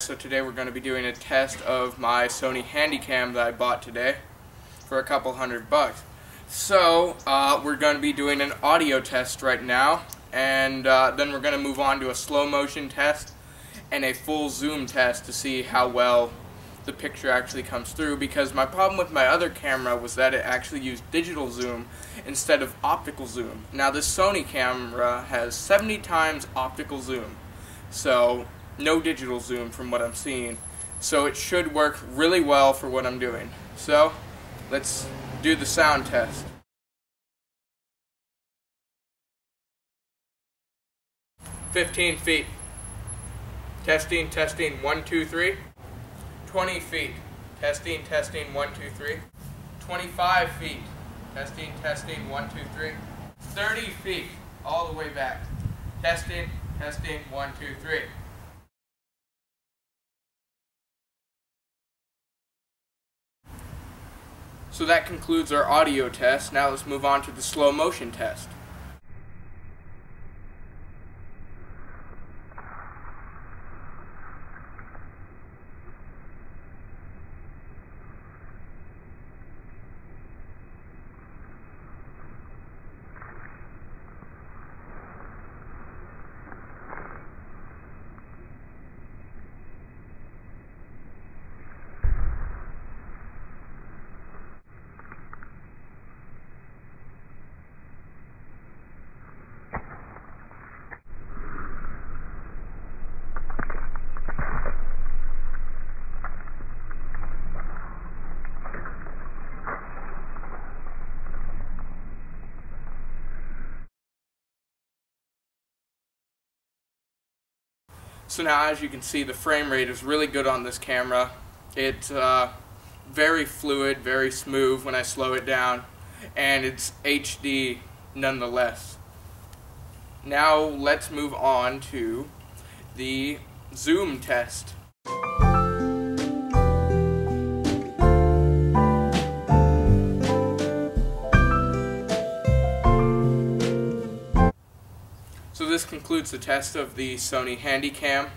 So today we're going to be doing a test of my Sony HandyCam that I bought today for a couple $100. So we're going to be doing an audio test right now, and then we're going to move on to a slow motion test and a full zoom test to see how well the picture actually comes through, because my problem with my other camera was that it actually used digital zoom instead of optical zoom. Now this Sony camera has 70 times optical zoom, so no digital zoom from what I'm seeing. So it should work really well for what I'm doing. So let's do the sound test. "15 feet. Testing, testing, 1, 2, 3. 20 feet. Testing, testing, 1, 2, 3. 25 feet. Testing, testing, 1, 2, 3. 30 feet. All the way back. Testing, testing, 1, 2, 3. So that concludes our audio test. Now let's move on to the slow motion test. So now, as you can see, the frame rate is really good on this camera. It's very fluid, very smooth when I slow it down, and it's HD nonetheless. Now let's move on to the zoom test. So this concludes the test of the Sony HandyCam.